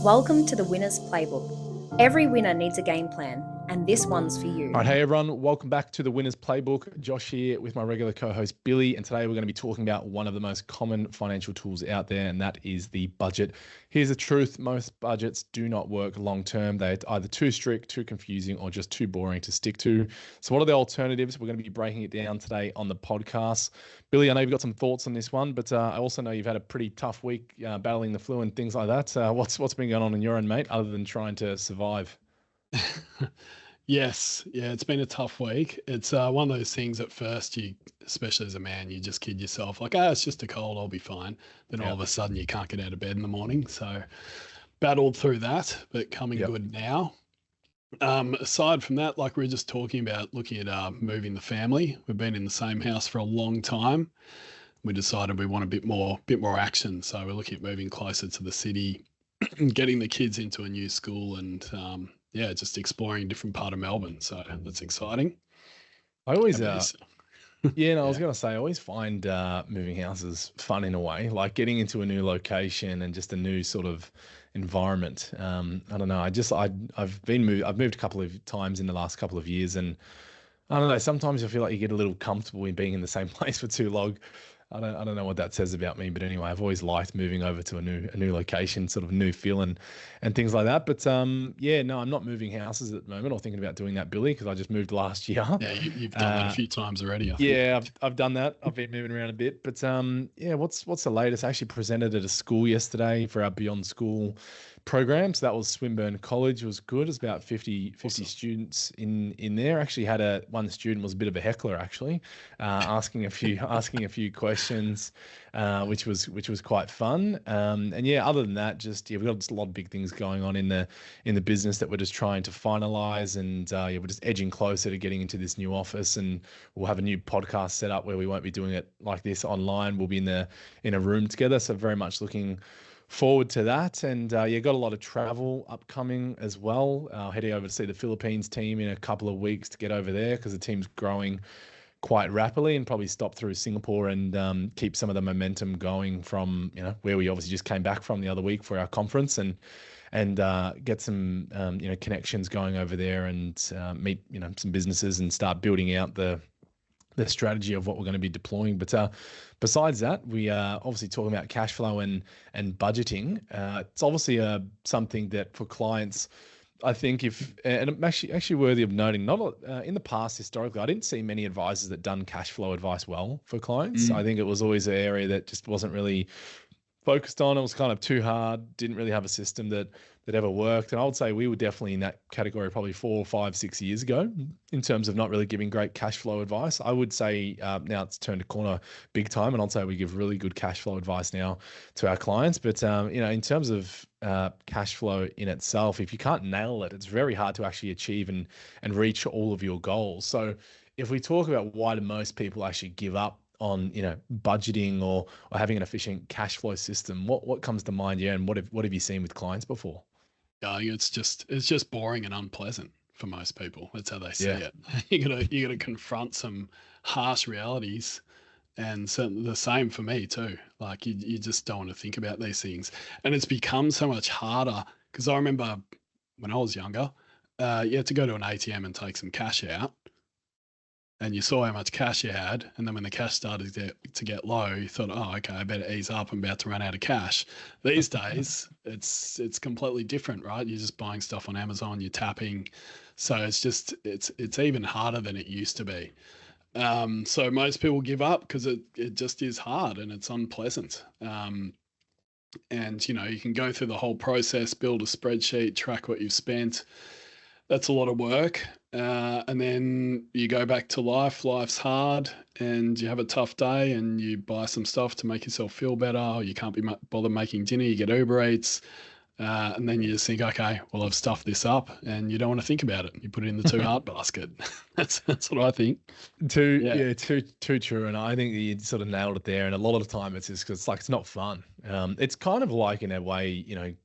Welcome to the Winner's Playbook. Every winner needs a game plan, and this one's for you. All right, hey everyone, welcome back to the Winner's Playbook. Josh here with my regular co-host Billy, and today we're going to be talking about one of the most common financial tools out there, and that is the budget. Here's the truth: most budgets do not work long-term. They're either too strict, too confusing, or just too boring to stick to. So what are the alternatives? We're going to be breaking it down today on the podcast. Billy, I know you've got some thoughts on this one, but I also know you've had a pretty tough week battling the flu and things like that. What's been going on in your end, mate, other than trying to survive? Yes. Yeah, it's been a tough week. It's one of those things at first, especially as a man, you just kid yourself like, it's just a cold, I'll be fine. Then all of a sudden you can't get out of bed in the morning. So battled through that, but coming good now. Aside from that, like we were just talking about, looking at moving the family. We've been in the same house for a long time. We decided we want a bit more action. So we're looking at moving closer to the city, getting the kids into a new school, and just exploring a different part of Melbourne. So that's exciting. I always, I was going to say, I always find moving houses fun in a way, like getting into a new location and just a new sort of environment. I don't know. I've moved a couple of times in the last couple of years, and I don't know. Sometimes I feel like you get a little comfortable in being in the same place for too long. I don't know what that says about me, but anyway, I've always liked moving over to a new location, sort of new feel and things like that. But I'm not moving houses at the moment or thinking about doing that, Billy, because I just moved last year. Yeah, you've done that a few times already, I think. Yeah, I've done that. I've been moving around a bit, but what's the latest? I actually presented at a school yesterday for our Beyond School program. So that was Swinburne College. It was good. It was about 50 Awesome. students in there. Actually had one student was a bit of a heckler, actually, asking a few questions, which was quite fun. Other than that, we've got a lot of big things going on in the business that we're just trying to finalize, and we're just edging closer to getting into this new office, and we'll have a new podcast set up where we won't be doing it like this online. We'll be in a room together. So very much looking forward to that, and got a lot of travel upcoming as well. Heading over to see the Philippines team in a couple of weeks to get over there because the team's growing quite rapidly, and probably stop through Singapore and keep some of the momentum going from where we obviously just came back from the other week for our conference, and get some connections going over there, and meet some businesses and start building out the strategy of what we're going to be deploying. But besides that, we are obviously talking about cash flow and budgeting. It's obviously something that for clients, I think and I'm actually worthy of noting, not in the past historically, I didn't see many advisors that done cash flow advice well for clients. I think it was always an area that just wasn't really focused on. It was kind of too hard, didn't really have a system that ever worked. And I would say we were definitely in that category probably 4, 5, 6 years ago in terms of not really giving great cash flow advice. I would say now it's turned a corner big time, and I'd say we give really good cash flow advice now to our clients. But in terms of cash flow in itself, if you can't nail it, it's very hard to actually achieve and reach all of your goals. So if we talk about why do most people actually give up on budgeting or having an efficient cash flow system, what comes to mind? And what have you seen with clients before? It's just boring and unpleasant for most people. That's how they see it. You gotta confront some harsh realities, and certainly the same for me too. Like you just don't want to think about these things, and it's become so much harder because I remember when I was younger, you had to go to an ATM and take some cash out, and you saw how much cash you had, and then when the cash started to get low, you thought, oh, okay, I better ease up. I'm about to run out of cash. These days, it's completely different, right? You're just buying stuff on Amazon, you're tapping. So it's even harder than it used to be. So most people give up because it just is hard and it's unpleasant. And you can go through the whole process, build a spreadsheet, track what you've spent. That's a lot of work. And then you go back to life's hard, and you have a tough day and you buy some stuff to make yourself feel better, or you can't be bothered making dinner, you get Uber Eats, and then you just think, okay, well, I've stuffed this up, and you don't want to think about it. You put it in the too hard basket. That's what I think. Too true. And I think that you sort of nailed it there. And a lot of the time it's just because it's not fun. It's kind of like, in a way,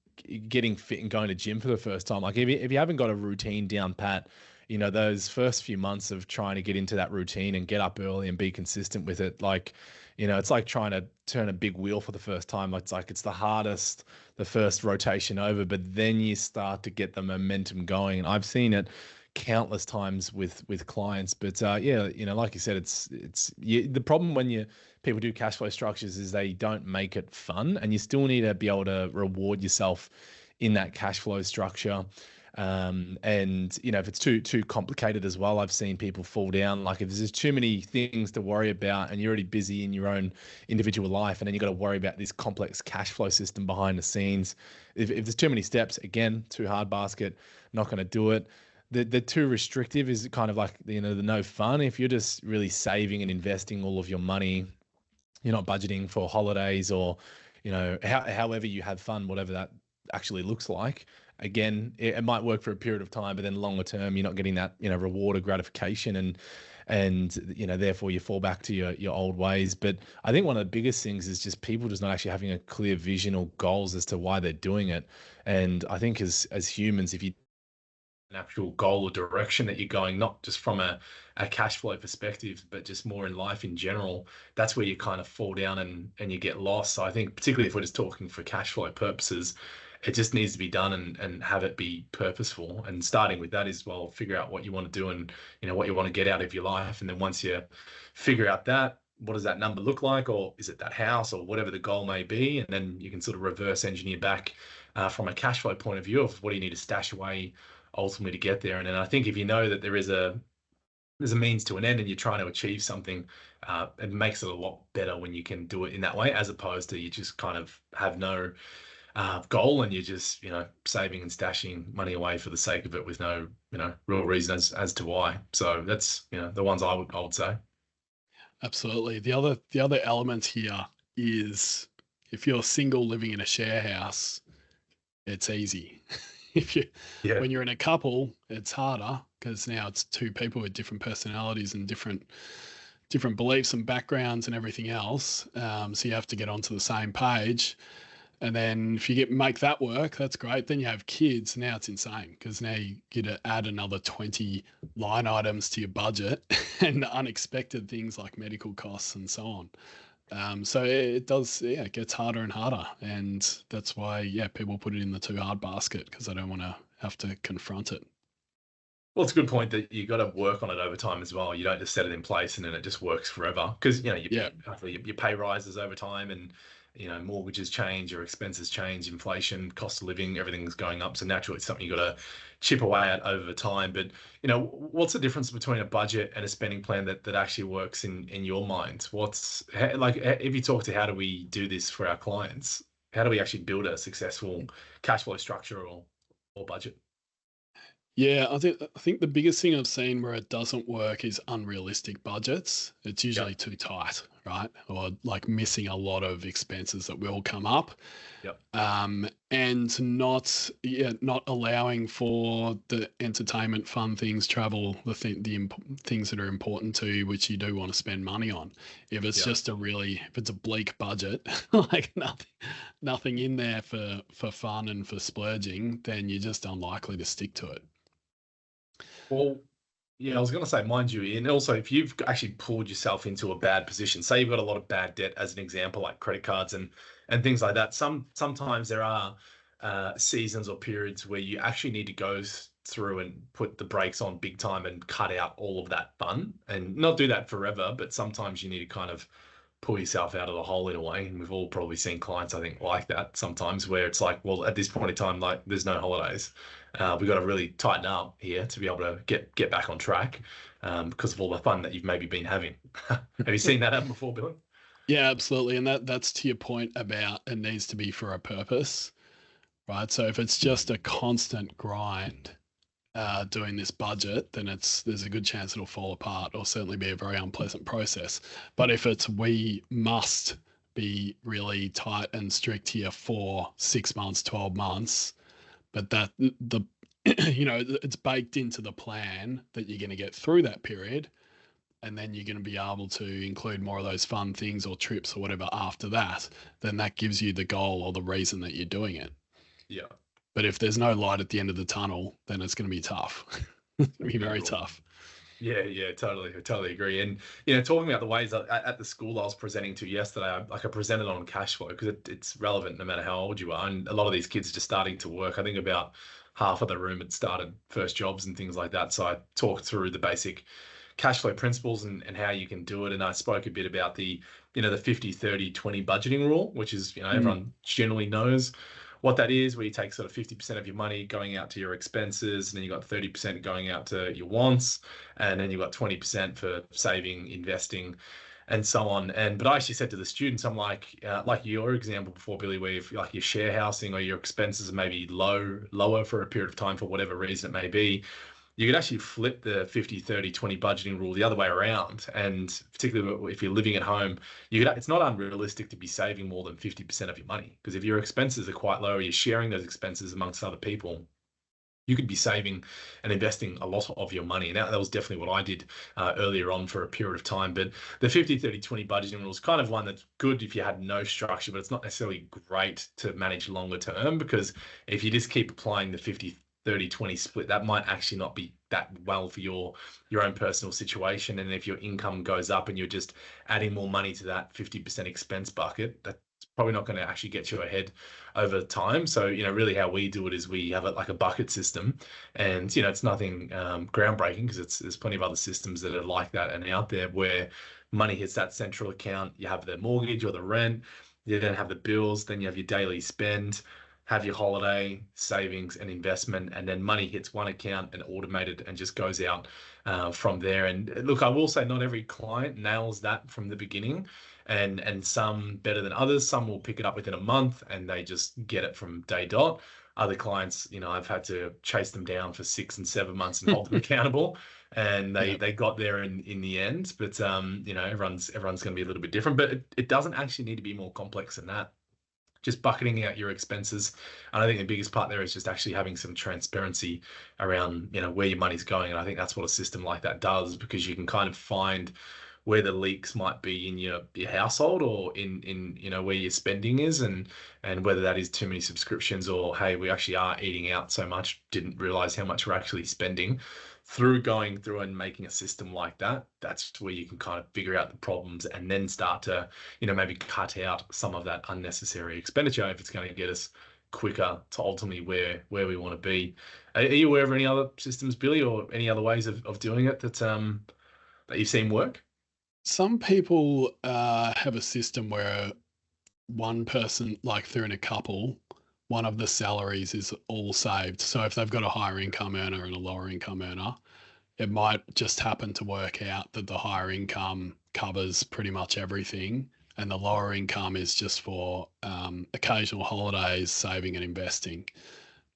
getting fit and going to gym for the first time. Like if you haven't got a routine down pat those first few months of trying to get into that routine and get up early and be consistent with it, like, it's like trying to turn a big wheel for the first time. It's like it's the hardest, the first rotation over, but then you start to get the momentum going. And I've seen it countless times with clients. But yeah, like you said, the problem when people do cash flow structures is they don't make it fun, and you still need to be able to reward yourself in that cash flow structure. And if it's too complicated as well, I've seen people fall down. Like if there's too many things to worry about and you're already busy in your own individual life, and then you got to worry about this complex cash flow system behind the scenes. If there's too many steps, again, too hard basket, not going to do it. The too restrictive is kind of like, the no fun. If you're just really saving and investing all of your money, you're not budgeting for holidays or, however you have fun, whatever that actually looks like. Again, it might work for a period of time, but then longer term, you're not getting that, reward or gratification, and therefore you fall back to your old ways. But I think one of the biggest things is just people just not actually having a clear vision or goals as to why they're doing it. And I think as humans, if you an actual goal or direction that you're going, not just from a cash flow perspective, but just more in life in general, that's where you kind of fall down and you get lost. So I think particularly if we're just talking for cash flow purposes, it just needs to be done and have it be purposeful. And starting with that is, well, figure out what you want to do and what you want to get out of your life. And then once you figure out that, what does that number look like? Or is it that house or whatever the goal may be? And then you can sort of reverse engineer back from a cash flow point of view of what do you need to stash away ultimately to get there. And then I think if you know that there's a means to an end and you're trying to achieve something, it makes it a lot better when you can do it in that way, as opposed to you just kind of have no goal and you're just saving and stashing money away for the sake of it with no real reason as to why. So that's the ones I would say. Absolutely. The other element here is if you're single living in a share house, it's easy. When you're in a couple, it's harder because now it's two people with different personalities and different beliefs and backgrounds and everything else. So you have to get onto the same page. And then if you make that work, that's great. Then you have kids. Now it's insane because now you get to add another 20 line items to your budget and unexpected things like medical costs and so on. So it does, it gets harder and harder. And that's why, people put it in the too hard basket because they don't want to have to confront it. Well, it's a good point that you got to work on it over time as well. You don't just set it in place and then it just works forever because, your pay rises over time and, mortgages change, your expenses change, inflation, cost of living, everything's going up. So naturally it's something you got to chip away at over time. But, what's the difference between a budget and a spending plan that actually works in your mind? If you talk to how do we do this for our clients, how do we actually build a successful cash flow structure or budget? Yeah, I think the biggest thing I've seen where it doesn't work is unrealistic budgets. It's usually too tight, right? Or like missing a lot of expenses that will come up. Yep. And not allowing for the entertainment, fun things, travel, the things that are important to you, which you do want to spend money on. If it's just if it's a bleak budget, like nothing in there for fun and for splurging, then you're just unlikely to stick to it. Well, yeah, I was going to say, mind you, and also if you've actually pulled yourself into a bad position, say you've got a lot of bad debt as an example, like credit cards and things like that. Sometimes there are seasons or periods where you actually need to go through and put the brakes on big time and cut out all of that fun, and not do that forever, but sometimes you need to kind of pull yourself out of the hole in a way. And we've all probably seen clients, I think, like that sometimes, where it's like, well, at this point in time, like there's no holidays. We've got to really tighten up here to be able to get back on track because of all the fun that you've maybe been having. Have you seen that happen before, Billy? Yeah, absolutely. And that's to your point about it needs to be for a purpose, right? So if it's just a constant grind doing this budget, then there's a good chance it'll fall apart or certainly be a very unpleasant process. But if we must be really tight and strict here for 6 months, 12 months, but that it's baked into the plan that you're going to get through that period, and then you're going to be able to include more of those fun things or trips or whatever after that, then that gives you the goal or the reason that you're doing it. Yeah. But if there's no light at the end of the tunnel, then it's going to be tough. It's gonna be very Brutal. tough. Yeah, totally agree. And you know, talking about the ways at the school I was presenting to yesterday, I presented on cash flow because it's relevant no matter how old you are. And a lot of these kids are just starting to work. I think about half of the room had started first jobs and things like that. So I talked through the basic cash flow principles and how you can do it. And I spoke a bit about the, you know, the 50/30/20 budgeting rule, which is, you know, everyone generally knows what that is, where you take sort of 50% of your money going out to your expenses, and then you got 30% going out to your wants, and then you've got 20% for saving, investing, and so on. But I actually said to the students, I'm like your example before, Billy, where if like your share housing or your expenses are maybe lower for a period of time for whatever reason it may be, you could actually flip the 50/30/20 budgeting rule the other way around. And particularly if you're living at home, it's not unrealistic to be saving more than 50% of your money. Because if your expenses are quite low, or you're sharing those expenses amongst other people, you could be saving and investing a lot of your money. And that was definitely what I did earlier on for a period of time. But the 50/30/20 budgeting rule is kind of one that's good if you had no structure, but it's not necessarily great to manage longer term, because if you just keep applying the 50/30/20 split, that might actually not be that well for your own personal situation. And if your income goes up and you're just adding more money to that 50% expense bucket, that's probably not going to actually get you ahead over time. So, you know, really how we do it is we have it like a bucket system. And, you know, it's nothing groundbreaking, because there's plenty of other systems that are like that and out there, where money hits that central account. You have the mortgage or the rent, you then have the bills, then you have your daily spend, have your holiday, savings, and investment, and then money hits one account and automated and just goes out from there. And look, I will say not every client nails that from the beginning, and some better than others. Some will pick it up within a month and they just get it from day dot. Other clients, you know, I've had to chase them down for 6 and 7 months and hold them accountable, and they got there in the end. But you know, everyone's going to be a little bit different, but it doesn't actually need to be more complex than that. Just bucketing out your expenses. And I think the biggest part there is just actually having some transparency around, you know, where your money's going. And I think that's what a system like that does, because you can kind of find where the leaks might be in your household, or in you know, where your spending is, and whether that is too many subscriptions, or hey, we actually are eating out so much, didn't realize how much we're actually spending. Through going through and making a system like that, that's where you can kind of figure out the problems, and then start to, you know, maybe cut out some of that unnecessary expenditure if it's going to get us quicker to ultimately where we want to be. Are you aware of any other systems, Billy, or any other ways of doing it that you've seen work? Some people have a system where one person, like through in a couple, one of the salaries is all saved. So if they've got a higher income earner and a lower income earner, it might just happen to work out that the higher income covers pretty much everything, and the lower income is just for occasional holidays, saving and investing.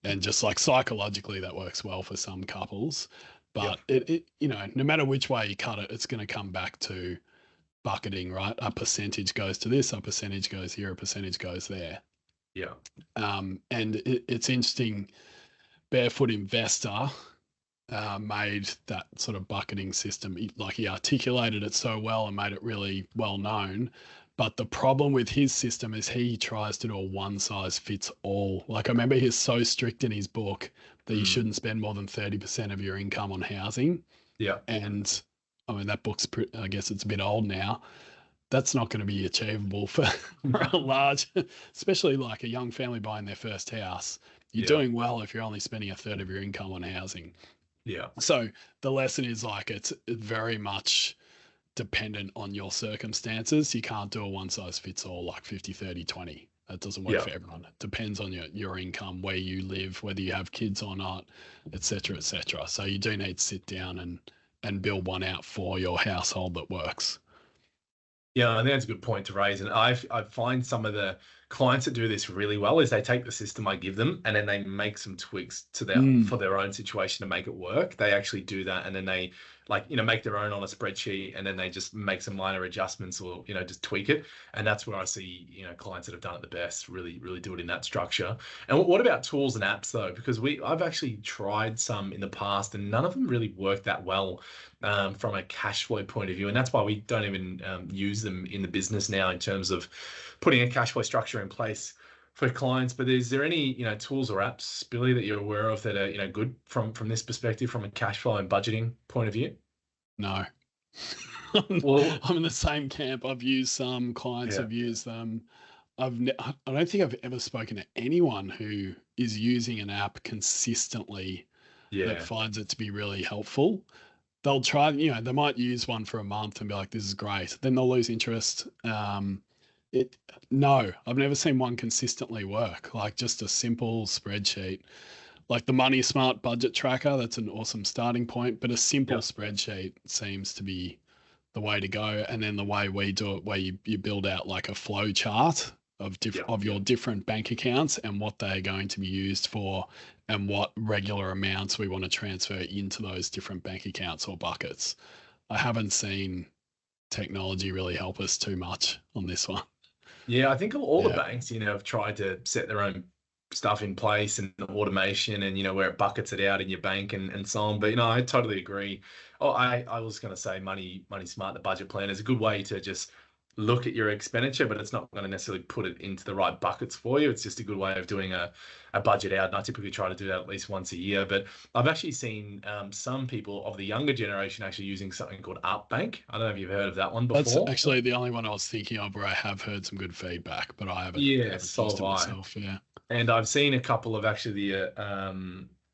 And just like psychologically, that works well for some couples. But it you know, no matter which way you cut it, it's going to come back to bucketing, right? A percentage goes to this, a percentage goes here, a percentage goes there. Yeah. And it's interesting. Barefoot Investor made that sort of bucketing system. He articulated it so well and made it really well known. But the problem with his system is he tries to do a one size fits all. Like, I remember he's so strict in his book that you shouldn't spend more than 30% of your income on housing. Yeah. And I mean, that book's, I guess it's a bit old now. That's not going to be achievable for a large, especially like a young family buying their first house. You're doing well if you're only spending a third of your income on housing. Yeah. So the lesson is like, it's very much dependent on your circumstances. You can't do a one size fits all, like 50/30/20. That doesn't work for everyone. It depends on your income, where you live, whether you have kids or not, et cetera, et cetera. So you do need to sit down and build one out for your household that works. Yeah, I think that's a good point to raise. And I find some of the clients that do this really well is they take the system I give them and then they make some tweaks to for their own situation to make it work. They actually do that, and then they, like, you know, make their own on a spreadsheet, and then they just make some minor adjustments, or, you know, just tweak it. And that's where I see, you know, clients that have done it the best really do it in that structure. And what about tools and apps though? Because I've actually tried some in the past and none of them really work that well from a cash flow point of view. And that's why we don't even use them in the business now, in terms of putting a cash flow structure in place clients. But is there any, tools or apps, Billy, that you're aware of that are, good from this perspective, from a cash flow and budgeting point of view? No. Well, I'm in the same camp. I've used some, clients yeah, have used them. I don't think I've ever spoken to anyone who is using an app consistently that yeah, finds it to be really helpful. They'll try, they might use one for a month and be like, this is great. Then they'll lose interest. It No, I've never seen one consistently work. Like just a simple spreadsheet, like the Money Smart budget tracker. That's an awesome starting point, but a simple yeah, spreadsheet seems to be the way to go. And then the way we do it, where you build out like a flow chart of yeah, of your different bank accounts and what they're going to be used for, and what regular amounts we want to transfer into those different bank accounts or buckets. I haven't seen technology really help us too much on this one. yeah. I think all the Yeah. banks, have tried to set their own stuff in place and automation, and where it buckets it out in your bank and so on. But I totally agree. Oh, I was going to say Money Smart, the budget plan, is a good way to just look at your expenditure, but it's not going to necessarily put it into the right buckets for you. It's just a good way of doing a budget out, and I typically try to do that at least once a year. But I've actually seen some people of the younger generation actually using something called Upbank. I don't know if you've heard of that one That's before. actually the only one I was thinking of where I have heard some good feedback, but I haven't Yeah, haven't so used have it I. myself. Yeah. And I've seen a couple of actually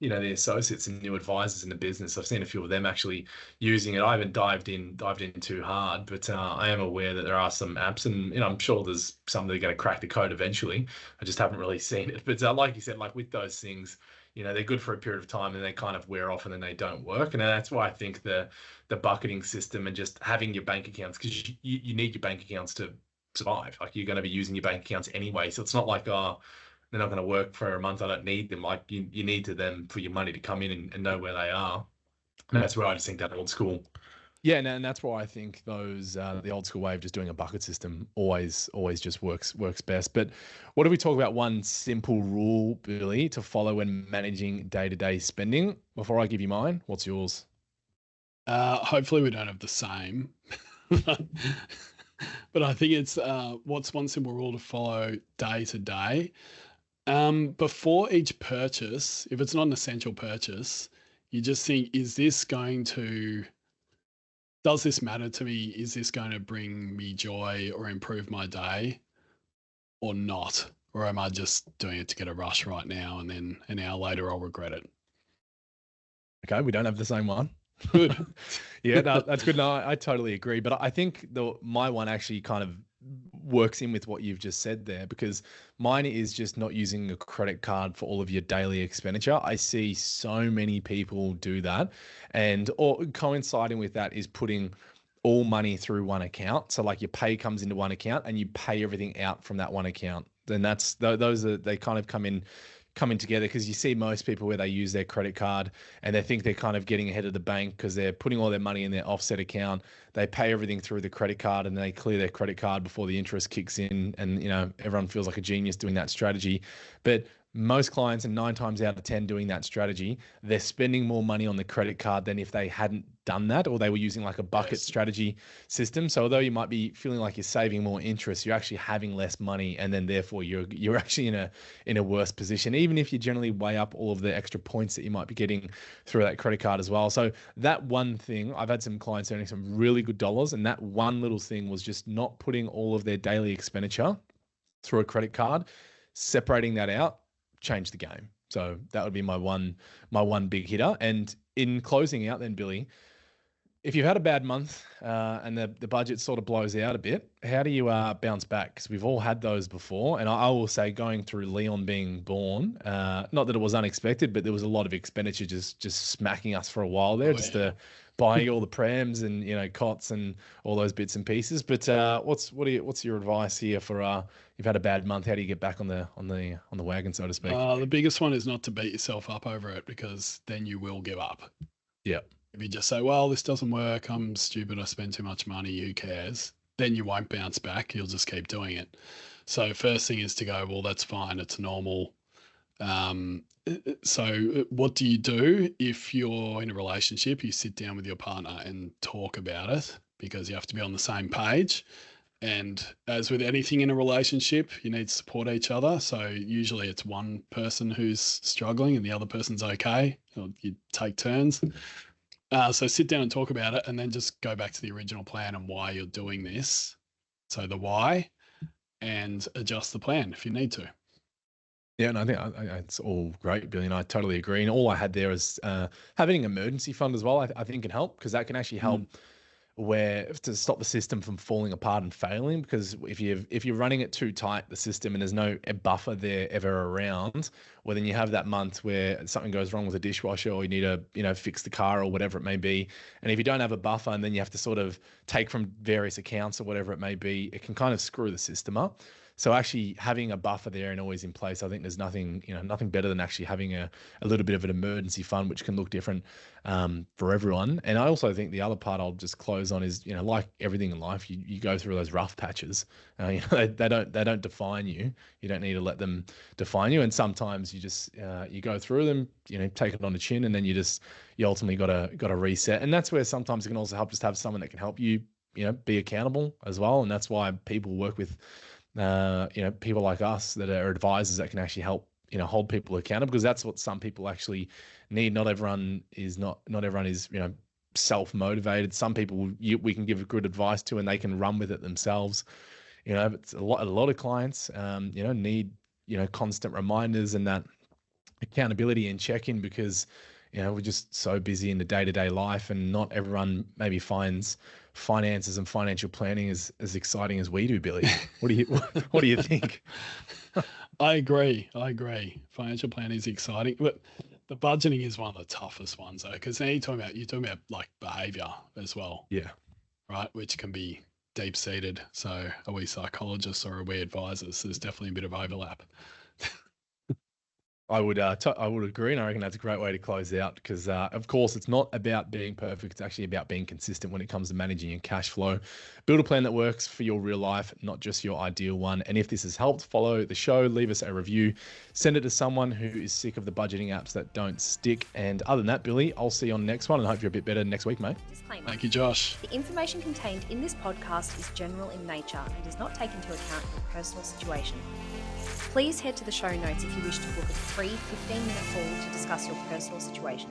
the associates and new advisors in the business. I've seen a few of them actually using it. I haven't dived in too hard, but I am aware that there are some apps, and I'm sure there's some that are going to crack the code eventually. I just haven't really seen it. But like you said, like with those things, they're good for a period of time, and they kind of wear off, and then they don't work. And that's why I think the bucketing system and just having your bank accounts, because you need your bank accounts to survive. Like you're going to be using your bank accounts anyway, so it's not like, oh, they're not going to work for a month, I don't need them. Like you need to them for your money to come in and know where they are. And that's where I just think that old school. Yeah, and that's why I think those the old school way of just doing a bucket system always just works best. But what do we talk about? One simple rule, Billy, to follow when managing day-to-day spending. Before I give you mine, what's yours? Hopefully we don't have the same, but I think it's what's one simple rule to follow day to day. Before each purchase, if it's not an essential purchase, you just think, does this matter to me? Is this going to bring me joy or improve my day or not? Or am I just doing it to get a rush right now, and then an hour later I'll regret it? Okay, we don't have the same one. Good. Yeah, no, that's good. No, I totally agree. But I think my one actually kind of works in with what you've just said there, because mine is just not using a credit card for all of your daily expenditure. I see so many people do that, and or coinciding with that is putting all money through one account. So like your pay comes into one account and you pay everything out from that one account. Then they kind of coming together, because you see most people where they use their credit card and they think they're kind of getting ahead of the bank because they're putting all their money in their offset account. They pay everything through the credit card and they clear their credit card before the interest kicks in. And, everyone feels like a genius doing that strategy. But most clients, and 9 times out of 10 doing that strategy, they're spending more money on the credit card than if they hadn't done that, or they were using like a bucket strategy system. So although you might be feeling like you're saving more interest, you're actually having less money, and then therefore you're actually in a worse position, even if you generally weigh up all of the extra points that you might be getting through that credit card as well. So that one thing, I've had some clients earning some really good dollars, and that one little thing was just not putting all of their daily expenditure through a credit card, separating that out, changed the game. So that would be my one big hitter. And in closing out then, Billy, if you've had a bad month and the budget sort of blows out a bit, how do you bounce back? Because we've all had those before. And I will say, going through Leon being born, not that it was unexpected, but there was a lot of expenditure just smacking us for a while there, buying all the prams and cots and all those bits and pieces. But what's your advice here for you've had a bad month? How do you get back on the wagon, so to speak? The biggest one is not to beat yourself up over it, because then you will give up. Yeah. If you just say, well, this doesn't work, I'm stupid, I spend too much money, who cares? Then you won't bounce back. You'll just keep doing it. So first thing is to go, well, that's fine. It's normal. So what do you do if you're in a relationship? You sit down with your partner and talk about it, because you have to be on the same page. And as with anything in a relationship, you need to support each other. So usually it's one person who's struggling and the other person's okay. Or you take turns. So sit down and talk about it, and then just go back to the original plan and why you're doing this. So the why, and adjust the plan if you need to. Yeah, and I think it's all great, Billy, and I totally agree. And all I had there is having an emergency fund as well. I think can help, because that can actually help where to stop the system from falling apart and failing. Because if you're running it too tight, the system, and there's no buffer there ever around, well, then you have that month where something goes wrong with the dishwasher, or you need to fix the car or whatever it may be. And if you don't have a buffer, and then you have to sort of take from various accounts or whatever it may be, it can kind of screw the system up. So actually having a buffer there and always in place, I think there's nothing better than actually having a little bit of an emergency fund, which can look different for everyone. And I also think the other part I'll just close on is, like everything in life, you go through those rough patches. They don't define you. You don't need to let them define you. And sometimes you just you go through them, take it on the chin, and then you ultimately got to reset. And that's where sometimes it can also help just have someone that can help you, be accountable as well. And that's why people work with people like us that are advisors that can actually help, hold people accountable, because that's what some people actually need. Not everyone is self-motivated. Some people we can give good advice to, and they can run with it themselves. But a lot of clients, need, constant reminders and that accountability and check-in, because we're just so busy in the day-to-day life, and not everyone maybe finds finances and financial planning as exciting as we do, Billy. What do you think? I agree. Financial planning is exciting, but the budgeting is one of the toughest ones, though, because now you're talking about like behavior as well. Yeah. Right. Which can be deep-seated. So are we psychologists or are we advisors? There's definitely a bit of overlap. I would agree, and I reckon that's a great way to close out, because of course it's not about being perfect. It's actually about being consistent when it comes to managing your cash flow. Build a plan that works for your real life, not just your ideal one. And if this has helped, follow the show, leave us a review, send it to someone who is sick of the budgeting apps that don't stick. And other than that, Billy, I'll see you on the next one, and hope you're a bit better next week, mate. Disclaimer. Thank you, Josh. The information contained in this podcast is general in nature and does not take into account your personal situation. Please head to the show notes if you wish to book a free 15-minute call to discuss your personal situation.